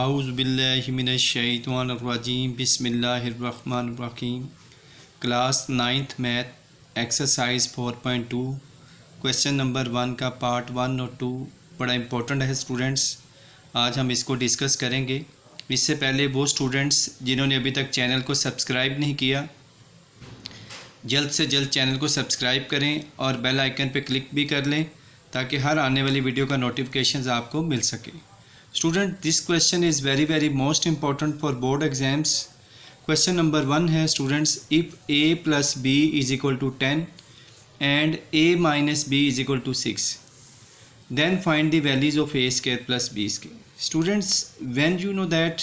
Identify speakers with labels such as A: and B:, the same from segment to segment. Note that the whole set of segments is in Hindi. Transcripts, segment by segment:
A: आऊज़ुबिल्लाहिमिनश्शैतानिर्रजीम बिस्मिल्लाहिर्रहमानिर्रहीम। Class 9th math exercise 4.2 question number 1 का पार्ट 1 और 2 बड़ा इम्पोर्टेंट है स्टूडेंट्स। आज हम इसको डिस्कस करेंगे। इससे पहले वो स्टूडेंट्स जिन्होंने अभी तक चैनल को सब्सक्राइब नहीं किया, जल्द से जल्द चैनल को सब्सक्राइब करें और बेल आइकन पर क्लिक भी कर लें ताकि हर आने वाली वीडियो का नोटिफिकेशन आपको मिल सके। Student, this question is very most important for board exams. Question number 1 है students, if a plus B is equal to 10 and a minus B is equal to 6 then find the values of a square plus b square. Students, when you know that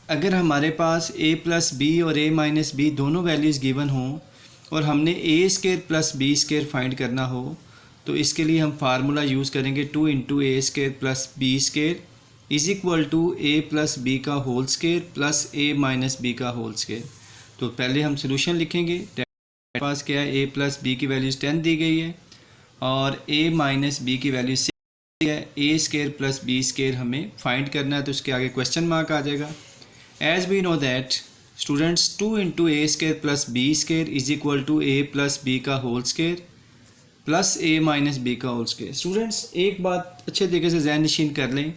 A: अगर हमारे पास a प्लस बी और a माइनस बी दोनों वैल्यूज़ गिवन हों और हमने a square plus b square find करना हो तो इसके लिए हम फार्मूला यूज़ करेंगे 2 into A square plus B square is equal to A plus B का whole square plus A minus B का होल स्क्वायर। तो पहले हम सोल्यूशन लिखेंगे। हमारे पास क्या है, ए प्लस बी की वैल्यूज़ 10 दी गई है और ए माइनस बी की वैल्यू 6 है। A square plus B square हमें फाइंड करना है तो उसके आगे क्वेश्चन मार्क आ जाएगा। As we know that students 2 into A square plus B square is equal to A plus B का whole square plus A minus B का होल स्क्वायर। स्टूडेंट्स, एक बात अच्छे तरीके से ज़हन नशीन कर लें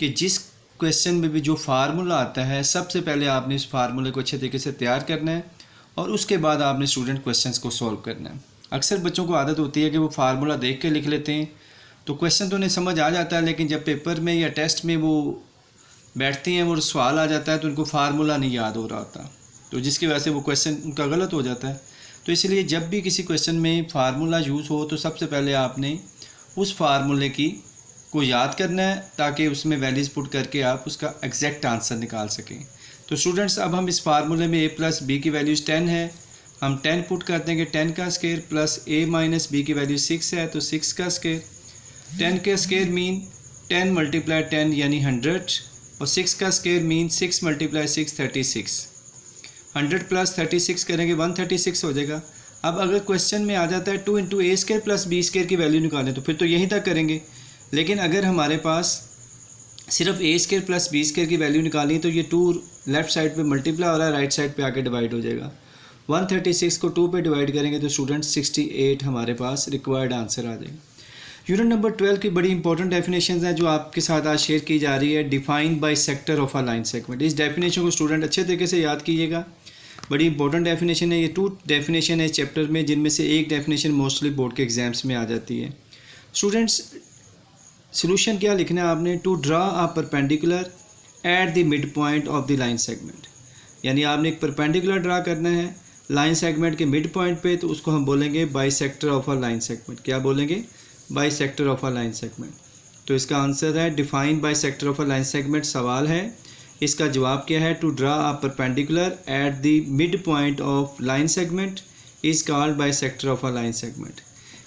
A: कि जिस क्वेश्चन में भी जो फार्मूला आता है सबसे पहले आपने इस फार्मूले को अच्छे तरीके से तैयार करना है और उसके बाद आपने स्टूडेंट क्वेश्चंस को सॉल्व करना है। अक्सर बच्चों को आदत होती है कि वो फार्मूला देख के लिख लेते हैं तो क्वेश्चन तो उन्हें समझ आ जाता है, लेकिन जब पेपर में या टेस्ट में वो बैठती हैं वो सवाल आ जाता है तो उनको फार्मूला नहीं याद हो रहा होता, तो जिसकी वजह से वो क्वेश्चन उनका गलत हो जाता है। तो इसलिए जब भी किसी क्वेश्चन में फार्मूला यूज़ हो तो सबसे पहले आपने उस फार्मूले को याद करना है ताकि उसमें वैल्यूज़ पुट करके आप उसका एग्जैक्ट आंसर निकाल सकें। तो स्टूडेंट्स, अब हम इस फार्मूले में a प्लस बी की वैल्यूज़ 10 है, हम 10 पुट कर देंगे। 10 का square plus a minus B की वैल्यू 6 है तो 6 का स्क्वायर। 10 का स्क्वायर मीन 10 मल्टीप्लाई 10 यानी 100 और 6 का स्क्वायर मीन 6 मल्टीप्लाई 6 36। 100 प्लस 36 करेंगे 136 हो जाएगा। अब अगर क्वेश्चन में आ जाता है 2 into A square plus B square की वैल्यू निकालें तो फिर तो यहीं तक करेंगे, लेकिन अगर हमारे पास सिर्फ ए स्क्वायर प्लस बी स्क्वायर की वैल्यू निकाली तो ये 2 लेफ्ट साइड पे मल्टीप्लाई हो रहा है, राइट साइड पे आके डिवाइड हो जाएगा। 136 को 2 पे डिवाइड करेंगे तो स्टूडेंट 68 हमारे पास रिक्वायर्ड आंसर आ जाएगा। यूनिट नंबर 12 की बड़ी इंपॉर्टेंट डेफिनेशन है जो आपके साथ आज शेयर की जा रही है। Defined by sector of a line segment. इस डेफिनेशन को स्टूडेंट अच्छे तरीके से याद कीजिएगा, बड़ी इंपॉर्टेंट डेफिनेशन है। ये 2 डेफिनेशन है इस चैप्टर में, जिनमें से एक डेफिनेशन मोस्टली बोर्ड के एग्जाम्स में आ जाती है। स्टूडेंट्स, सोल्यूशन क्या लिखना है आपने, to draw a perpendicular at the mid point of the line segment. यानी आपने एक परपेंडिकुलर ड्रा करना है लाइन सेगमेंट के मिड पॉइंट पे, तो उसको हम बोलेंगे bisector of a line segment. क्या बोलेंगे? Bisector of a line segment. तो इसका आंसर है defined bisector of a line segment. सवाल है, इसका जवाब क्या है? To draw a perpendicular at the mid point of line segment is called by sector of a line segment.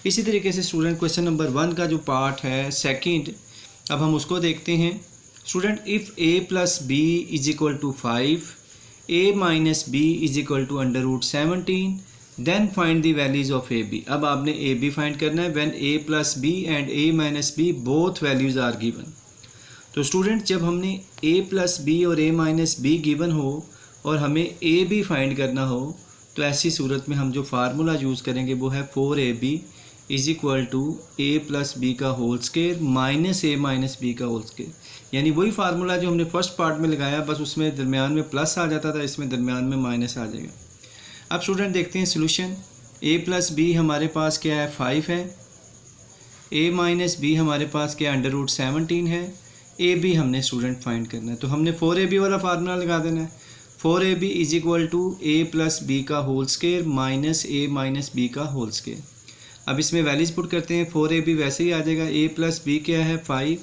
A: इसी तरीके से स्टूडेंट क्वेश्चन नंबर 1 का जो पार्ट है सेकंड, अब हम उसको देखते हैं। Student, if a plus B is equal to 5, a minus B is equal to √17 then find the values of a b. अब आपने ए बी फाइंड करना है when a plus b and a minus b both values are given. तो स्टूडेंट, जब हमने a प्लस बी और a माइनस बी गिवन हो और हमें a भी फाइंड करना हो तो ऐसी सूरत में हम जो फार्मूला यूज़ करेंगे वो है 4ab is equal to a plus B का whole square minus a minus B का होल स्क्वायर। यानी वही फार्मूला जो हमने फर्स्ट पार्ट में लगाया, बस उसमें दरमियान में प्लस आ जाता था, इसमें दरमियान में माइनस आ जाएगा। अब स्टूडेंट देखते हैं सोल्यूशन। a प्लस बी हमारे पास क्या है? 5 है। a माइनस बी हमारे पास क्या है? √17 है। ए बी हमने स्टूडेंट फाइंड करना है तो हमने 4ab वाला फार्मूला लगा देना है। 4ab is equal to a plus B का whole square minus a minus B का होल स्क्वायर। अब इसमें वैल्यूज पुट करते हैं। 4ab वैसे ही आ जाएगा, a प्लस बी क्या है? 5,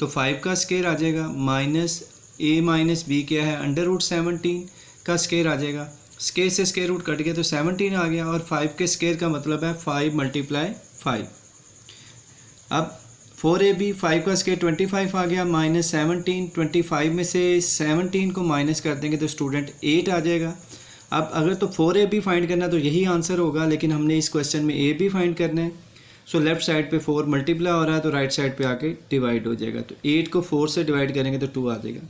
A: तो 5 का स्क्वायर आ जाएगा माइनस a माइनस बी क्या है? √17 का स्क्वायर आ जाएगा। स्क्वायर से स्क्वायर रूट कट गया तो 17 आ गया और 5 के स्क्वायर का मतलब है 5 मल्टीप्लाई 5। अब 4ab 5 का स्क्वायर 25 आ गया माइनस 17, 25 में से 17 को माइनस कर देंगे तो स्टूडेंट 8 आ जाएगा। अब अगर तो 4ab फाइंड करना तो यही आंसर होगा, लेकिन हमने इस क्वेश्चन में a भी फाइंड करना है सो लेफ़्ट साइड पे 4 मल्टीप्लाई हो रहा है तो राइट साइड पे आके डिवाइड हो जाएगा। तो 8 को 4 से डिवाइड करेंगे तो 2 आ जाएगा।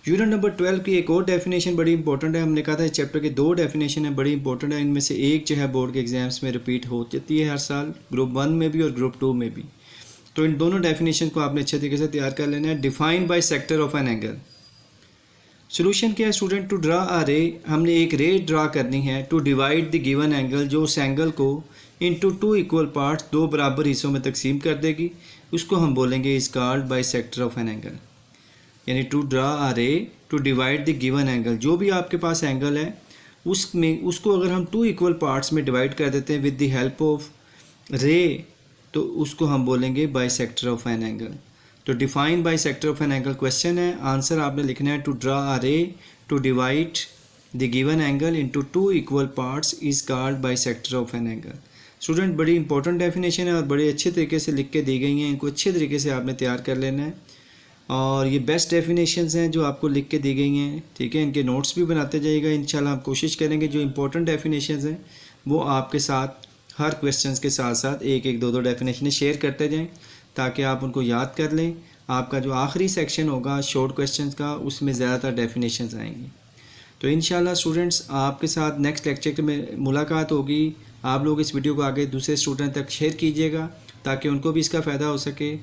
A: यूनिट नंबर 12 की एक और डेफिनेशन बड़ी इंपॉर्टेंट है। हमने कहा था इस चैप्टर की 2 डेफिनेशन है बड़ी इंपॉर्टेंट है। इनमें से एक जो है बोर्ड के एग्जाम्स में रिपीट हो जाती है हर साल, ग्रुप 1 में भी और ग्रुप 2 में भी। तो इन दोनों डेफिनेशन को आपने अच्छे तरीके से तैयार कर लेना है। Define bisector of an angle. Solution क्या है स्टूडेंट? टू ड्रा अ रे, हमने एक रे ड्रा करनी है to divide the given angle, जो उस एंगल को इनटू 2 इक्वल पार्ट्स, 2 बराबर हिस्सों में तकसीम कर देगी। उसको हम बोलेंगे is called bisector of an angle. यानी to draw a ray to divide the given angle, जो भी आपके पास एंगल है उसमें उसको अगर हम 2 इक्वल पार्ट्स में डिवाइड कर देते हैं विद द हेल्प ऑफ रे, तो उसको हम बोलेंगे bisector of an angle. तो define bisector of an angle question है, आंसर आपने लिखना है to draw a ray to divide the given angle into 2 equal parts is called bisector of an angle. Student बड़ी इंपॉर्टेंट डेफिनेशन है और बड़े अच्छे तरीके से लिख के दी गई हैं, इनको अच्छे तरीके से आपने तैयार कर लेना है। और ये बेस्ट डेफिनेशंस हैं जो आपको लिख के दी गई हैं, ठीक है। इनके नोट्स भी बनाते जाइएगा इंशाल्लाह। हम कोशिश करेंगे जो इंपॉर्टेंट डेफिनेशंस हैं वो आपके साथ हर क्वेश्चंस के साथ साथ एक एक दो डेफिनेशन शेयर करते जाएं ताकि आप उनको याद कर लें। आपका जो आखिरी सेक्शन होगा शॉर्ट क्वेश्चंस का, उसमें ज़्यादातर डेफिनेशंस आएंगी। तो इंशाल्लाह स्टूडेंट्स आपके साथ नेक्स्ट लेक्चर में मुलाकात होगी। आप लोग इस वीडियो को आगे दूसरे स्टूडेंट तक शेयर कीजिएगा ताकि उनको भी इसका फ़ायदा हो सके।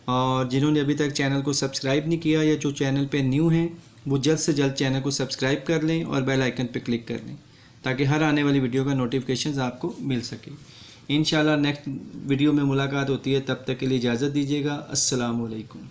A: और जिन्होंने अभी तक चैनल को सब्सक्राइब नहीं किया या जो चैनल पे न्यू हैं वो जल्द से जल्द चैनल को सब्सक्राइब कर लें और बेल आइकन पर क्लिक कर लें ताकि हर आने वाली वीडियो का नोटिफिकेशन आपको मिल सके। इंशाल्लाह नेक्स्ट वीडियो में मुलाकात होती है, तब तक के लिए इजाज़त दीजिएगा। अस्सलाम वालेकुम।